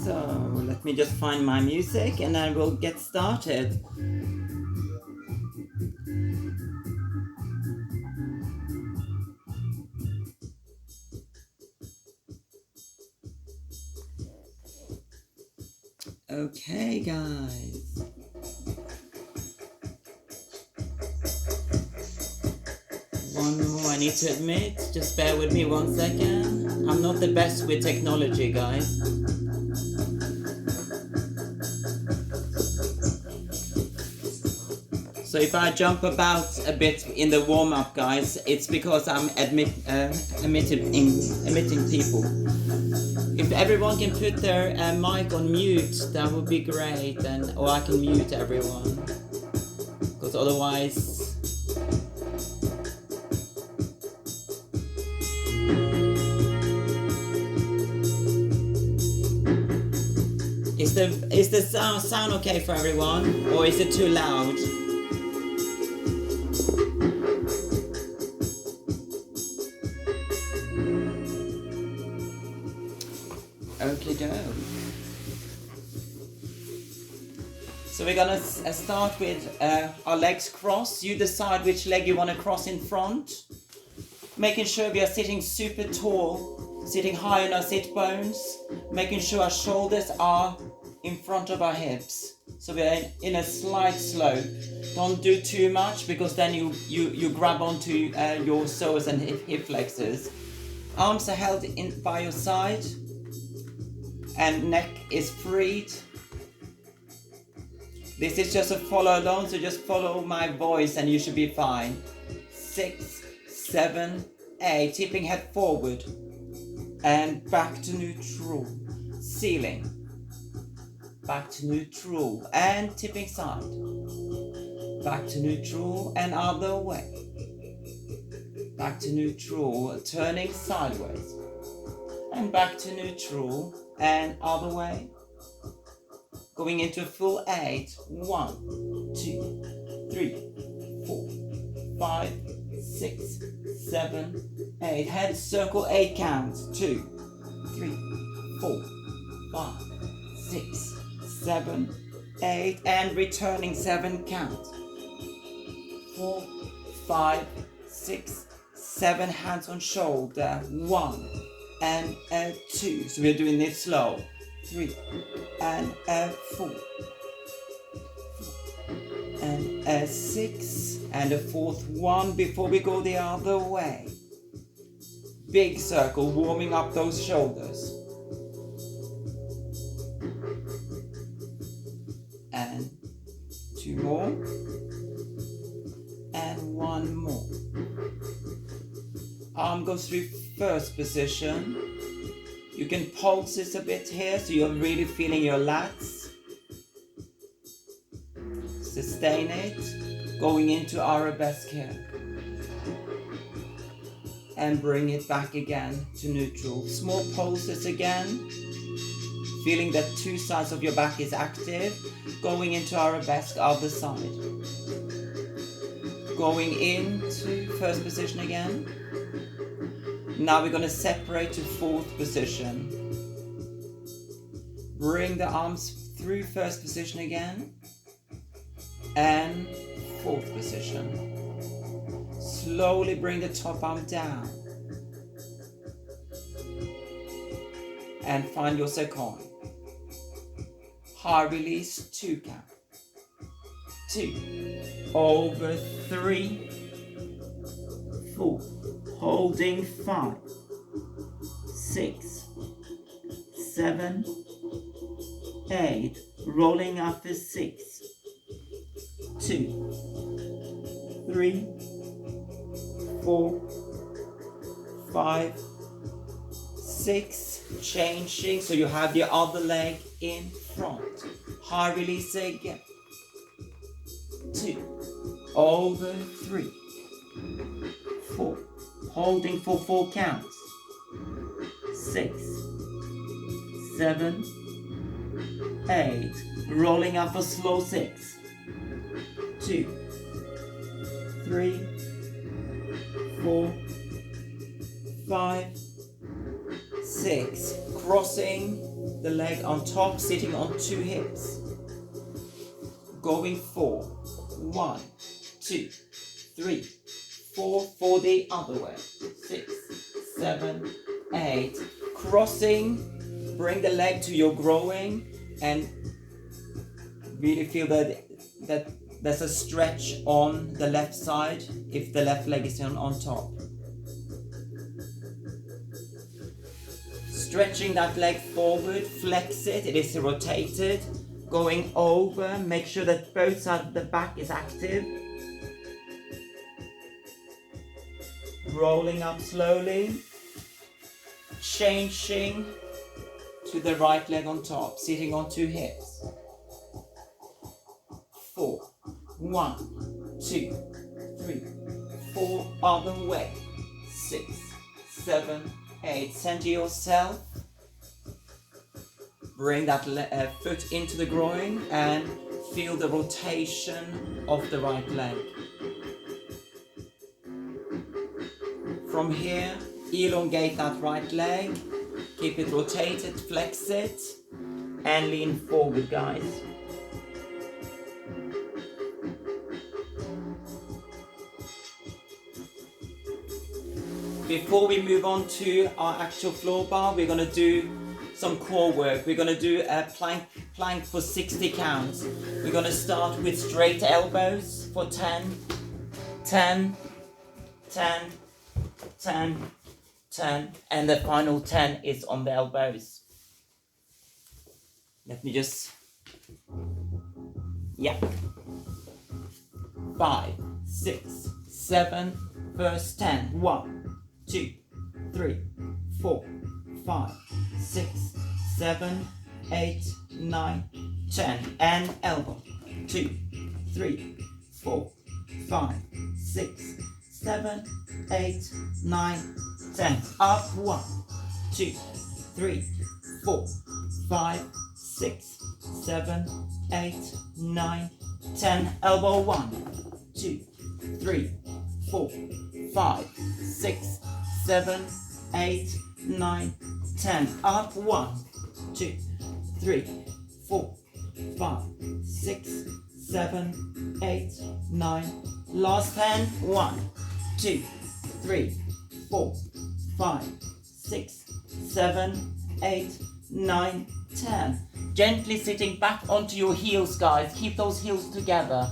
So let me just find my music and I will get started. Okay, guys. One more, I need to admit, just bear with me 1 second. I'm not the best with technology, guys. So if I jump about a bit in the warm-up, guys, it's because I'm emitting people. If everyone can put their mic on mute, that would be great, or I can mute everyone, because otherwise... Is the sound okay for everyone, or is it too loud? Okie doke. So we're gonna start with our legs crossed. You decide which leg you want to cross in front. Making sure we are sitting super tall, sitting high on our sit bones. Making sure our shoulders are in front of our hips. So we're in a slight slope. Don't do too much because then you grab onto your psoas and hip flexors. Arms are held in by your side. And neck is freed. This is just a follow along, so just follow my voice and you should be fine. 6, 7, 8, tipping head forward and back to neutral. Ceiling. Back to neutral and tipping side. Back to neutral and other way. Back to neutral, turning sideways. And back to neutral and other way. Going into a full 8. 1, 2, 3, 4, 5, 6, 7, 8. Head circle 8 counts. 2, 3, 4, 5, 6, 7, 8. And returning 7 counts. 4, 5, 6, 7. Hands on shoulder. 1. And 2. So we're doing it slow. 3 and 4 and 6 and a fourth one before we go the other way. Big circle, warming up those shoulders. And 2 more and 1 more. Arm goes through first position. You can pulse this a bit here so you're really feeling your lats. Sustain it, going into arabesque here. And bring it back again to neutral. Small pulses again. Feeling that 2 sides of your back is active. Going into arabesque, other side. Going into first position again. Now we're going to separate to fourth position. Bring the arms through first position again. And fourth position. Slowly bring the top arm down. And find your second. High release, 2 count. 2. Over 3. 4. Holding 5, 6, 7, 8. Rolling up for 6, 2, 3, 4, 5, 6. Changing so you have your other leg in front. High release again. 2, over 3, 4. Holding for 4 counts. 6, 7, 8. Rolling up a slow 6. 2, 3, 4, 5, 6. Crossing the leg on top, sitting on 2 hips. Going 4. 1, 2, 3, 4. For the other way. 6, 7, 8. Crossing. Bring the leg to your groin and really feel that there's a stretch on the left side if the left leg is on top. Stretching that leg forward, flex it, it is rotated. Going over, make sure that both sides of the back is active. Rolling up slowly. Changing to the right leg on top, sitting on 2 hips. 4, 1, 2, 3, 4, other way. 6, 7, 8. Center yourself. Bring that foot into the groin and feel the rotation of the right leg. From here, elongate that right leg. Keep it rotated, flex it, and lean forward, guys. Before we move on to our actual floor bar, we're going to do some core work. We're going to do a plank for 60 counts. We're going to start with straight elbows for 10, 10, 10, 10, 10, and the final 10 is on the elbows. Let me just, yeah. 5, 6, 7, verse 10. 1, 2, 3, 4, 5, 6, 7, 8, 9, 10, and elbow. 2, 3, 4, 5, 6, 7, 8, 9, 10. Up. 1, 2, 3, 4, 5, 6, 7, 8, 9, 10. Elbow. 1, 2, 3, 4, 5, 6, 7, 8, 9, 10. Up. 1, 2, 3, 4, 5, 6, 7, 8, 9. Last 10. 1, 2, 3, 4, 5, 6, 7, 8, 9, 10. Gently sitting back onto your heels, guys. Keep those heels together.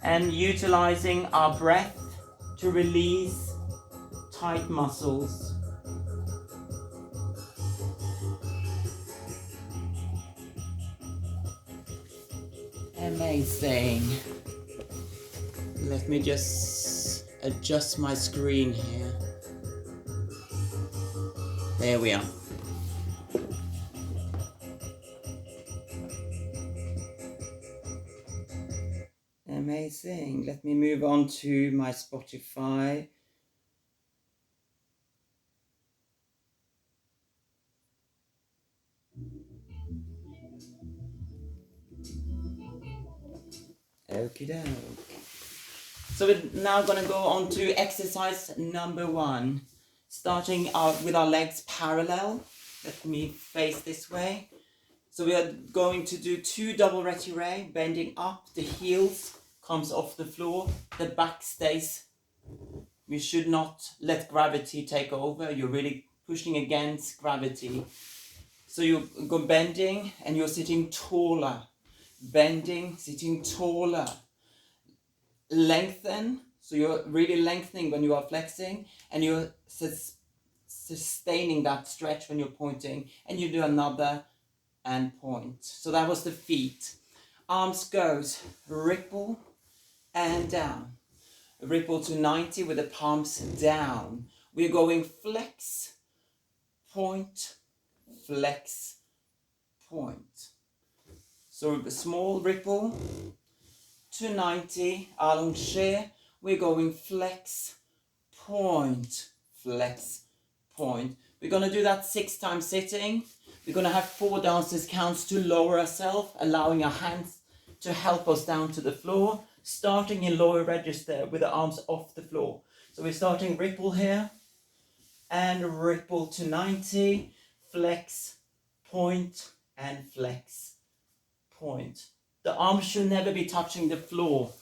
And utilizing our breath to release tight muscles. Amazing. Let me just adjust my screen here. There we are. Amazing. Let me move on to my Spotify. Okie doke. So we're now going to go on to exercise number 1. Starting out with our legs parallel. Let me face this way. So we are going to do 2 double retiré, bending up. The heels comes off the floor. The back stays. You should not let gravity take over. You're really pushing against gravity. So you go bending and you're sitting taller. Bending, sitting taller. Lengthen. So you're really lengthening when you are flexing, and you're sustaining that stretch when you're pointing, and you do another and point. So that was the feet. Arms goes ripple and down. Ripple to 90 with the palms down. We're going flex, point, flex, point. So a small ripple to 90, allongé. We're going flex, point, flex, point. We're going to do that 6 times sitting. We're going to have 4 downstairs counts to lower ourselves, allowing our hands to help us down to the floor. Starting in lower register with the arms off the floor. So we're starting ripple here. and ripple to 90, flex, point, and flex, point. The arms should never be touching the floor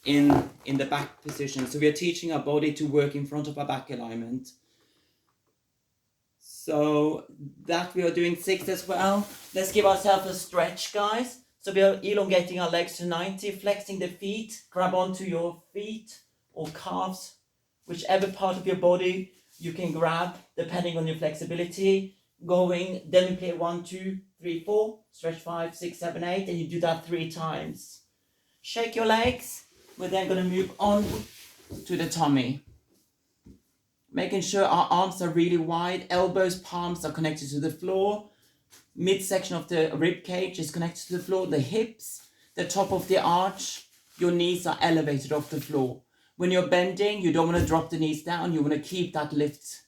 in the back position. So we are teaching our body to work in front of our back alignment. So that we are doing 6 as well. Let's give ourselves a stretch, guys. So we are elongating our legs to 90, flexing the feet, grab onto your feet or calves, whichever part of your body you can grab depending on your flexibility. Going, then we play 1, 2, 3, 4, stretch 5, 6, 7, 8, and you do that 3 times. Shake your legs. We're then going to move on to the tummy. Making sure our arms are really wide, elbows, palms are connected to the floor. Midsection of the rib cage is connected to the floor. The hips, the top of the arch, your knees are elevated off the floor. When you're bending, you don't want to drop the knees down. You want to keep that lift.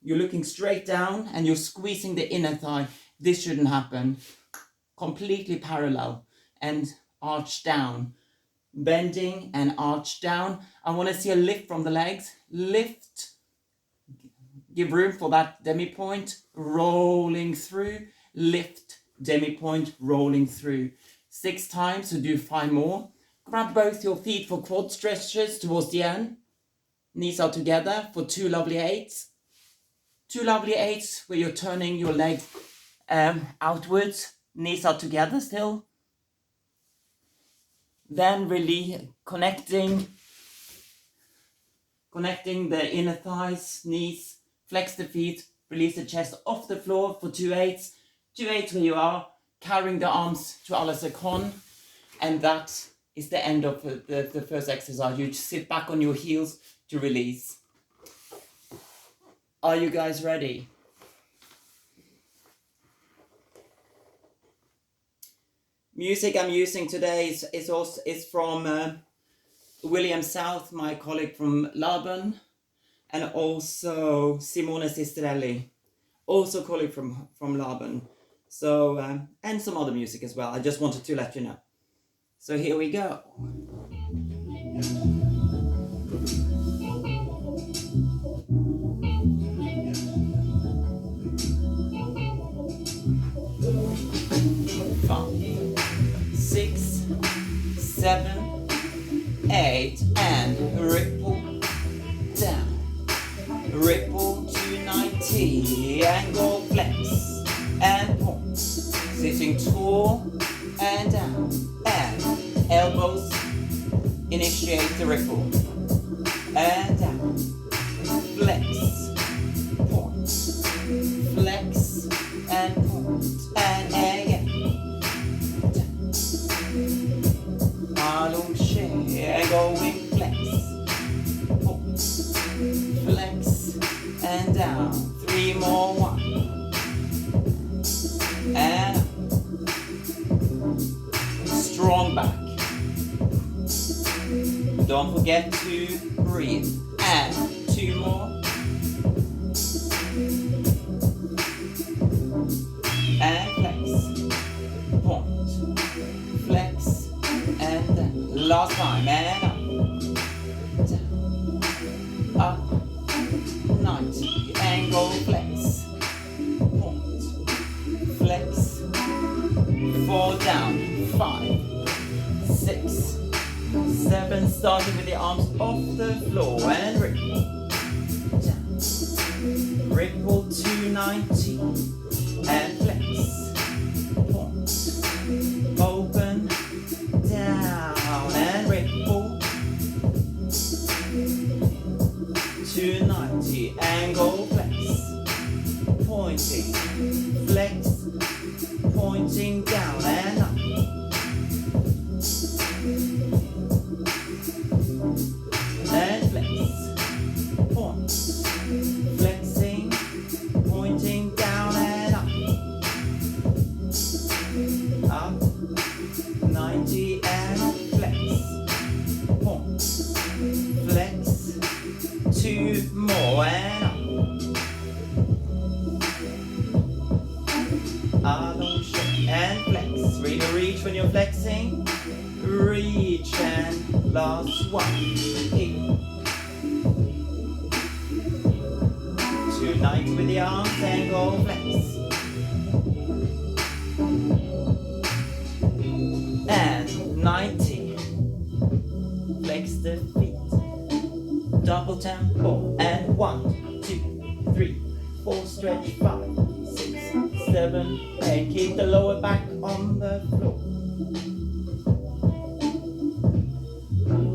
You're looking straight down and you're squeezing the inner thigh. This shouldn't happen. Completely parallel and arch down. Bending and arch down. I want to see a lift from the legs. Lift. Give room for that demi-point. Rolling through. Lift. Demi-point. Rolling through. 6 times, so do 5 more. Grab both your feet for quad stretches towards the end. Knees are together for 2 lovely 8s. 2 lovely 8s where you're turning your legs outwards. Knees are together still. Then really connecting the inner thighs, knees, flex the feet, release the chest off the floor for 2 8s. 2 8s where you are carrying the arms to a la seconde. And that is the end of the first exercise. You just sit back on your heels to release. Are you guys ready? Music I'm using today is from William South, my colleague from Laban, and also Simone Sisterelli, also colleague from Laban. So and some other music as well. I just wanted to let you know. So here we go. 6, 7, 8, and ripple down, ripple to 90, and go flex, and point, sitting tall, and down, and elbows, initiate the ripple, and down, flex, point, flex, and point, and again. And going flex, point, flex, and down. 3 more, 1, and strong back. Don't forget to breathe. And 2 more, and flex, point, flex, and down. Last time, and up, down, up, 90, and go flex, point, flex, 4 down, 5, 6, 7, starting with the arms off the floor, and ripple, down, ripple to 90, and flex, point, open, down, and ripple to 90, and go flex, pointing, flex, pointing down and up, and flex, point, flexing, pointing down and up, 90 and flex, point, flex, 2 more and up, allongation and flex, really reach when you're flexing, reach and last 1, 8, Unite with the arms and go flex. And 90. Flex the feet. Double tempo. And 1, 2, 3, 4. Stretch 5, 6, 7, 8. Keep the lower back on the floor.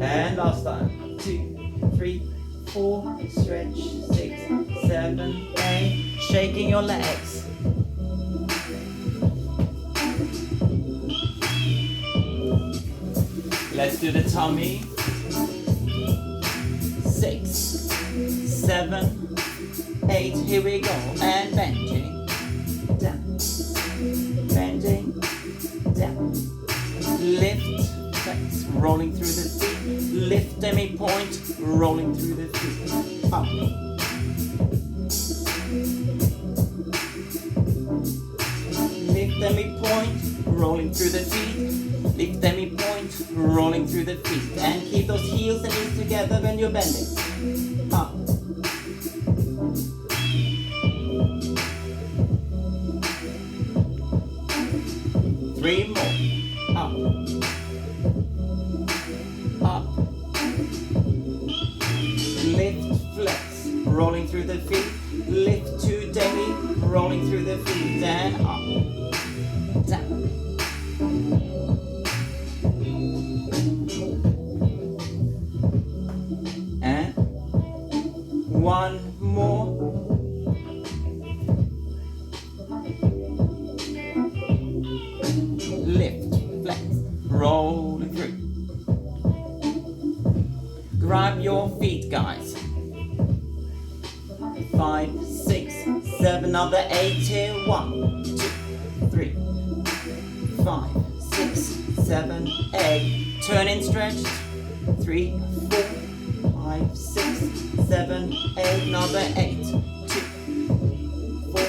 And last time. 2, 3, 4. Stretch 6, 7, 8. Shaking your legs. Let's do the tummy. 6, 7, 8. Here we go. And bending down. Bending down. Lift, flex, rolling through the feet. Lift demi point, rolling through the feet. Up. Lift demi point, rolling through the feet. Lift demi point, rolling through the feet. And keep those heels and knees together when you're bending. Up. Three more. Up. Up. Lift, flex, rolling through the feet. Lift to demi, rolling through the feet. And up. Down. And one more. Lift, flex, roll through. Grab your feet, guys. 5, 6, 7, another 8 here. 1, 2, 3, 5, 6, 7, 8. Turn in, stretch. 3, 4, 5, 6, 7, 8. Another 8. 2, 4,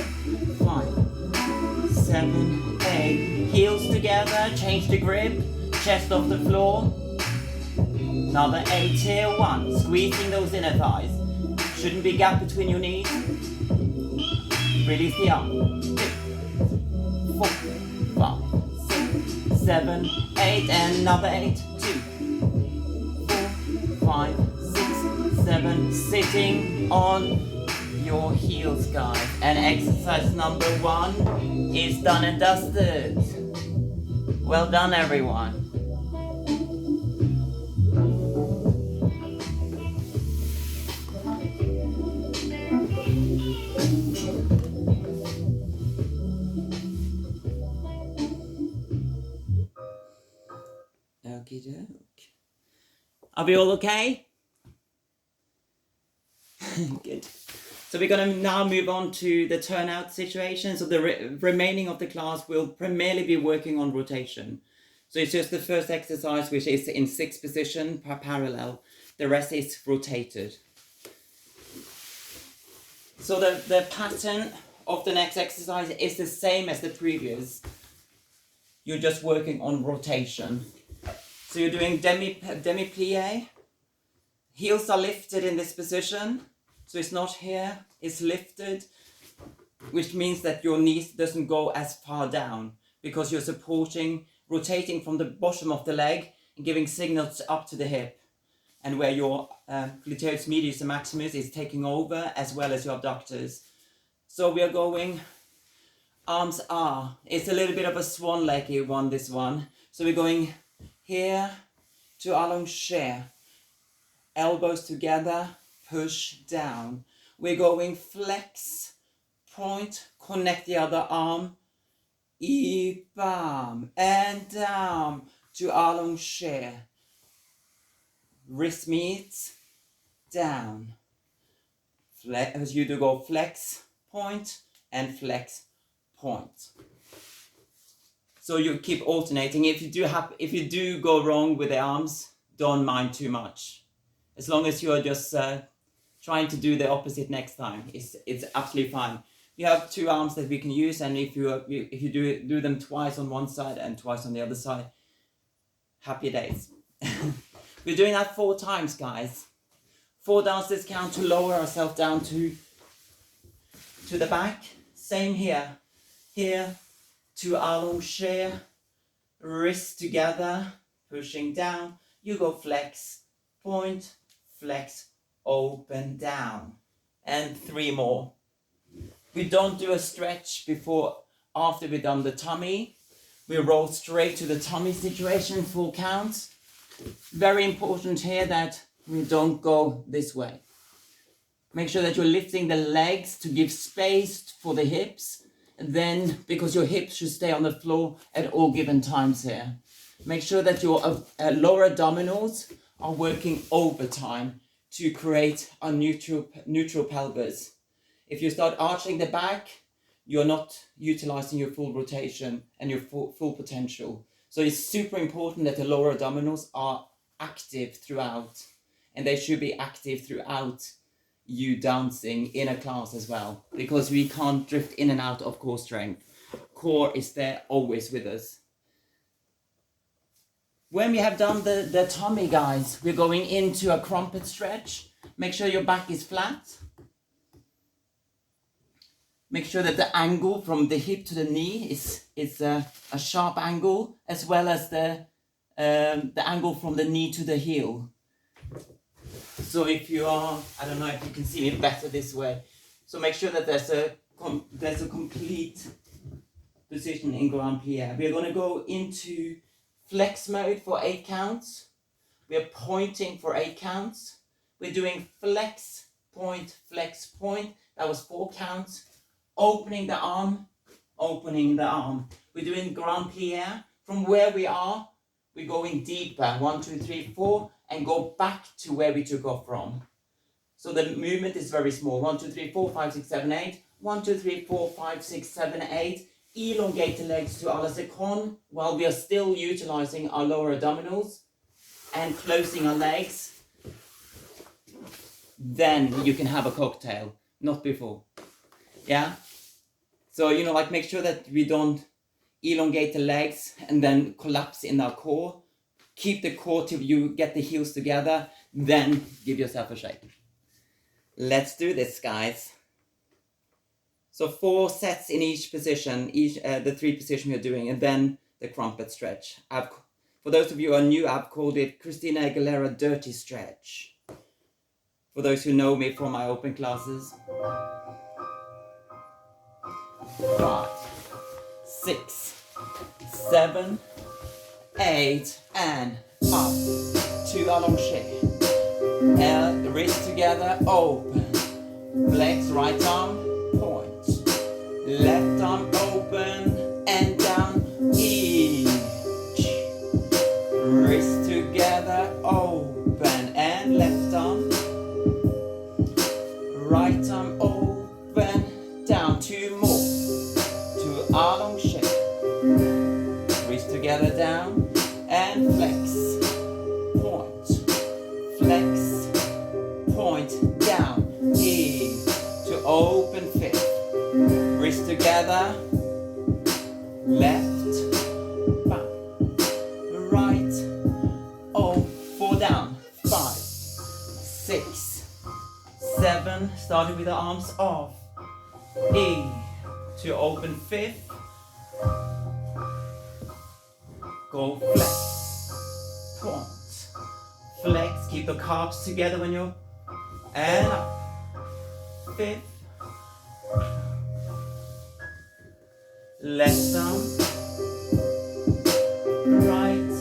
5, 7, 8. Heels together. Change the grip. Chest off the floor. Another 8 here. 1. Squeezing those inner thighs. Shouldn't be gap between your knees. Release the arm. 2, 4, 5, 6, 7, 8. And another 8. 2, 4, 5, 6, 7. Sitting on your heels, guys. And exercise number 1 is done and dusted. Well done, everyone. Okie doke. Are we all okay? Good. So we're going to now move on to the turnout situation. So the remaining of the class will primarily be working on rotation. So it's just the first exercise, which is in 6 position parallel. The rest is rotated. So the pattern of the next exercise is the same as the previous. You're just working on rotation. So you're doing demi-plie. Heels are lifted in this position. So it's not here, it's lifted, which means that your knees doesn't go as far down because you're supporting, rotating from the bottom of the leg and giving signals up to the hip, and where your gluteus medius and maximus is taking over, as well as your abductors. So we are going arms are. It's a little bit of a swan leggy one, this one. So we're going here to allongé, elbows together, push down. We're going flex, point, connect the other arm, bam, and down to allongé. Wrist meets, down. As you do go flex, point, and flex, point. So you keep alternating. If you do go wrong with the arms, don't mind too much. As long as you're just trying to do the opposite next time, it's absolutely fine. You have 2 arms that we can use, and if you do them twice on one side and twice on the other side, happy days. We're doing that 4 times, guys. 4 downstairs count to lower ourselves down to to the back. Same here. Here to allongé, wrists together, pushing down. You go flex, point, flex, open, down. And 3 more. We don't do a stretch after we've done the tummy. We roll straight to the tummy situation, full count. Very important here that we don't go this way. Make sure that you're lifting the legs to give space for the hips. And then, because your hips should stay on the floor at all given times here. Make sure that your lower abdominals are working overtime to create a neutral pelvis. If you start arching the back, you're not utilizing your full rotation and your full potential. So it's super important that the lower abdominals are active throughout, and they should be active throughout you dancing in a class as well, because we can't drift in and out of core strength. Core is there always with us. When we have done the tummy, guys, we're going into a crumpet stretch. Make sure your back is flat. Make sure that the angle from the hip to the knee is a sharp angle, as well as the angle from the knee to the heel. So if you are, I don't know if you can see me better this way. So make sure that there's a complete position in Grand Plie. We're going to go into flex mode for 8 counts. We're pointing for 8 counts. We're doing flex, point. That was 4 counts. Opening the arm. We're doing Grand Plie. From where we are, we're going deeper. 1, 2, 3, 4. And go back to where we took off from. So the movement is very small. 1, 2, 3, 4, 5, 6, 7, 8. 1, 2, 3, 4, 5, 6, 7, 8. Elongate the legs to à la seconde while we are still utilizing our lower abdominals and closing our legs. Then you can have a cocktail, not before. Yeah? So, like make sure that we don't elongate the legs and then collapse in our core. Keep the core till you get the heels together, then give yourself a shake. Let's do this, guys. So 4 sets in each position, the 3 positions we're doing, and then the crumpet stretch. For those of you who are new, I've called it Christina Aguilera Dirty Stretch. For those who know me from my open classes. 5, 6, 7, 8, and up to allongé. Wrist together, open. Flex, right arm, point. Left arm open and down, each. Wrist together, open, and left arm. Right arm open, down, 2 more. To allongé. Wrist together, down. And flex, point, down, E, to open fifth, wrist together, left, back, right, 4 down, 5, 6, 7, starting with the arms off, E, to open fifth, go flex, point, flex, keep the calves together when you're, and up, fifth, left arm, right,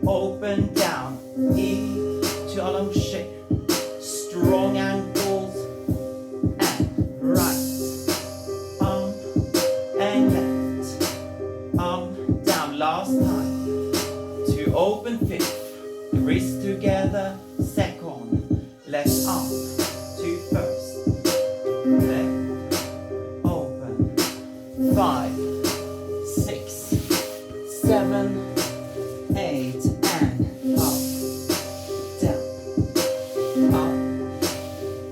open, down, E, to allongé, strong ankles, and right, arm, and left, arm, down, last time, to open fifth, wrist together, second, left arm, to first, left, open, 5, 6, 7, 8, and up,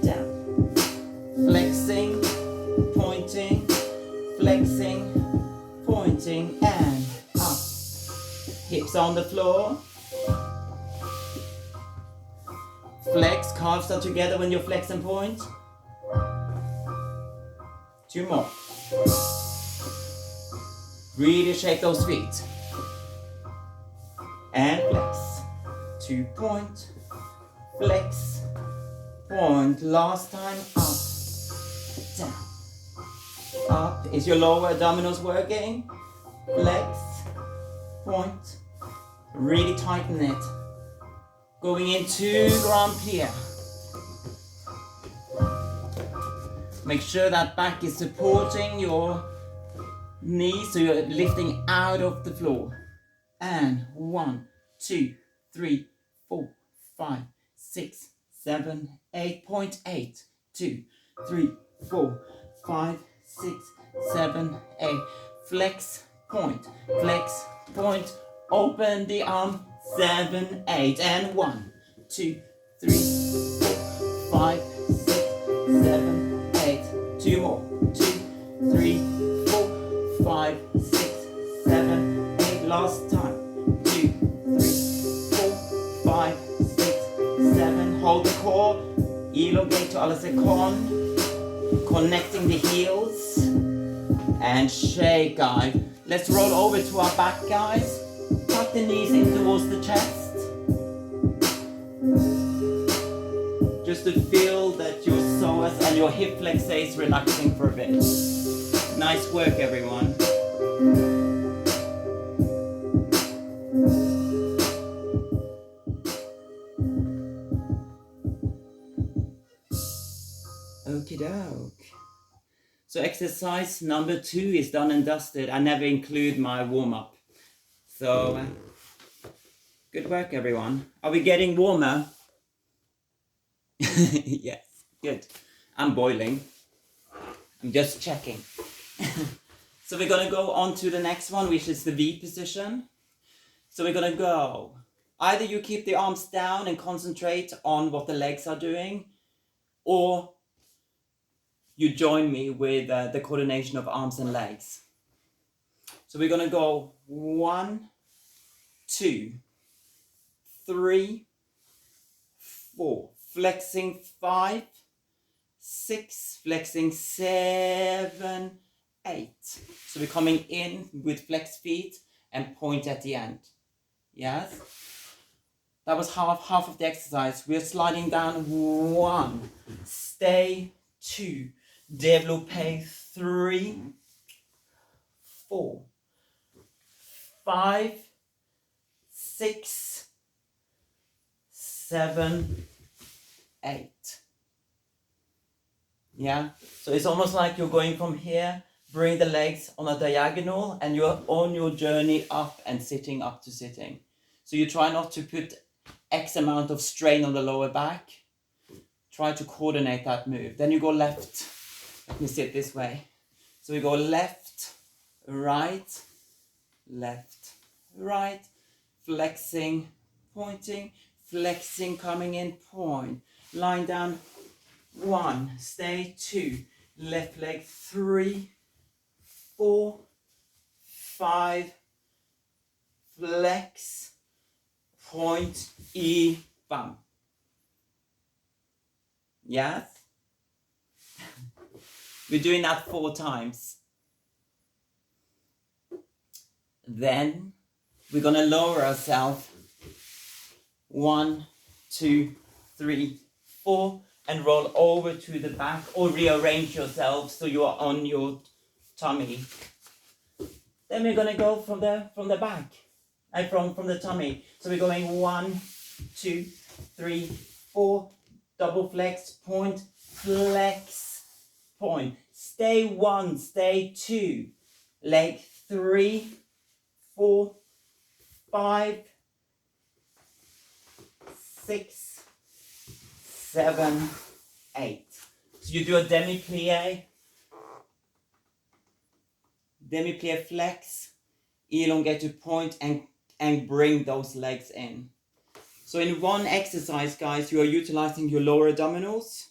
down, flexing, pointing, and up, hips on the floor. Flex, calves are together when you flex and point. 2 more. Really shake those feet. And flex. 2 point. Flex. Point. Last time. Up. Down. Up. Is your lower abdominals working? Flex. Point. Really tighten it. Going into grand plie. Make sure that back is supporting your knees so you're lifting out of the floor. And 1, 2, 3, 4, 5, 6, 7, 8.8. 2, 3, 4, 5, 6, 7, 8. Flex, point, flex, point. Open the arm. 7, 8. And 1, 2, 3, 4, 5, 6, 7, 8. 2 more. 2, 3, 4, 5, 6, 7, 8. Last time. 2, 3, 4, 5, 6, 7. Hold the core. Elongate to alla sekund. Connecting the heels. And shake, guys. Let's roll over to our back, guys. Tuck the knees in towards the chest. Just to feel that your psoas and your hip flexor is relaxing for a bit. Nice work, everyone. Okie doke. So exercise number 2 is done and dusted. I never include my warm-up. So, good work, everyone. Are we getting warmer? Yes, good. I'm boiling. I'm just checking. So we're gonna go on to the next one, which is the V position. So we're gonna go. Either you keep the arms down and concentrate on what the legs are doing, or you join me with the coordination of arms and legs. So we're gonna go 1, 2, 3, 4, flexing 5, 6, flexing 7, 8. So we're coming in with flex feet and point at the end. Yes? That was half of the exercise. We're sliding down 1, stay 2, développé 3, 4, 5, 6, 7, 8. Yeah, so it's almost like you're going from here, bring the legs on a diagonal, and you're on your journey up and sitting up to sitting. So you try not to put X amount of strain on the lower back. Try to coordinate that move. Then you go left. Let me sit this way. So we go left, right, flexing, pointing, flexing, coming in, point. Lying down 1, stay 2, left leg 3, 4, 5, flex, point, E, bam. Yes? We're doing that 4 times. Then we're gonna lower ourselves 1, 2, 3, 4, and roll over to the back, or rearrange yourself so you are on your tummy. Then we're gonna go from the back, from the tummy. So we're going 1, 2, 3, 4, double flex, point, flex, point. Stay 1, stay 2, leg 3, 4, 5, 6, 7, 8. So you do a demi-plie flex, elongate to point, and bring those legs in. So in one exercise, guys, you are utilizing your lower abdominals.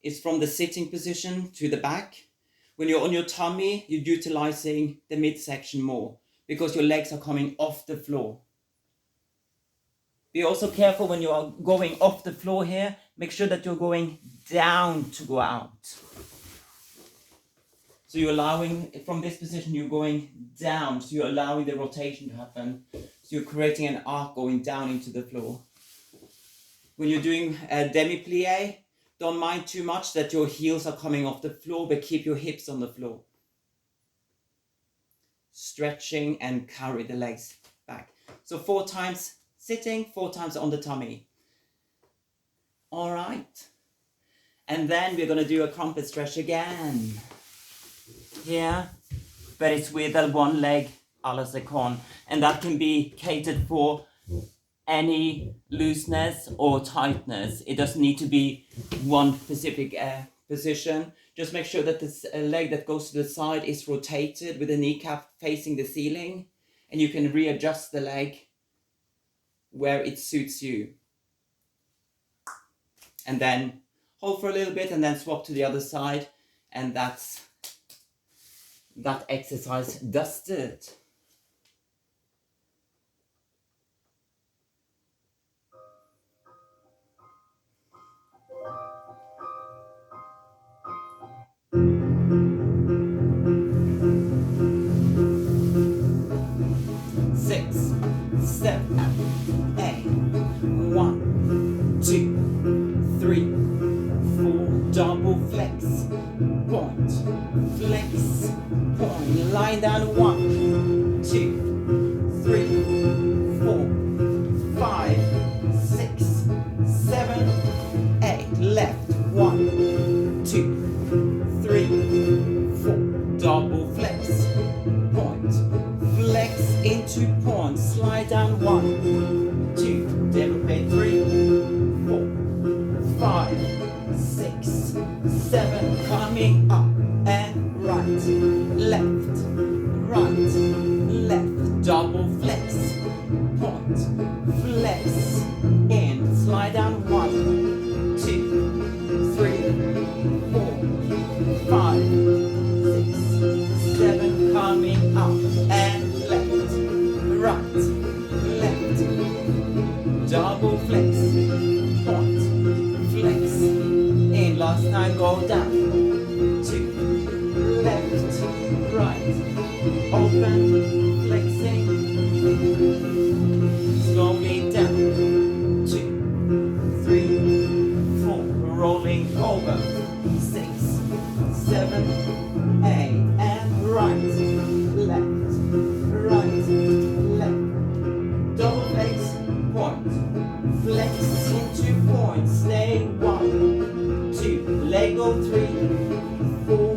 It's from the sitting position to the back. When you're on your tummy, you're utilizing the midsection more because your legs are coming off the floor. Be also careful when you are going off the floor here. Make sure that you're going down to go out. So you're allowing, from this position, you're going down. So you're allowing the rotation to happen. So you're creating an arc going down into the floor. When you're doing a demi-plie, don't mind too much that your heels are coming off the floor, but keep your hips on the floor. Stretching and carry the legs back. So 4 times sitting, 4 times on the tummy. All right. And then we're going to do a crumpet stretch again. Here. But it's with a one leg a la seconde. And that can be catered for any looseness or tightness. It doesn't need to be one specific position. Just make sure that this leg that goes to the side is rotated with the kneecap facing the ceiling. And you can readjust the leg where it suits you. And then hold for a little bit and then swap to the other side. And that's that exercise dusted. Six, 7, 8, 1, 2, 3, 4, double flex, point, flex, point, line down 1, 2, 3, 4, 5, 6, 7, 8, left, 1, 2, 3, 4, double flex, point, flex into point, slide down 1, 2, double plie 3, 4, 5, 6, 7, coming up and right, left, double flex, point, flex, in, slide down 1, 2, 3, 4, 5, 6, 7, coming up and right, left, double flex, point, flex, in, last time, go down, 2, left, right, open, flexing, slowly down, 2, 3, 4, rolling over, 6, 7, 8, and right, left, double flex, point, flex into point, stay 1, 2, leg go 3, 4,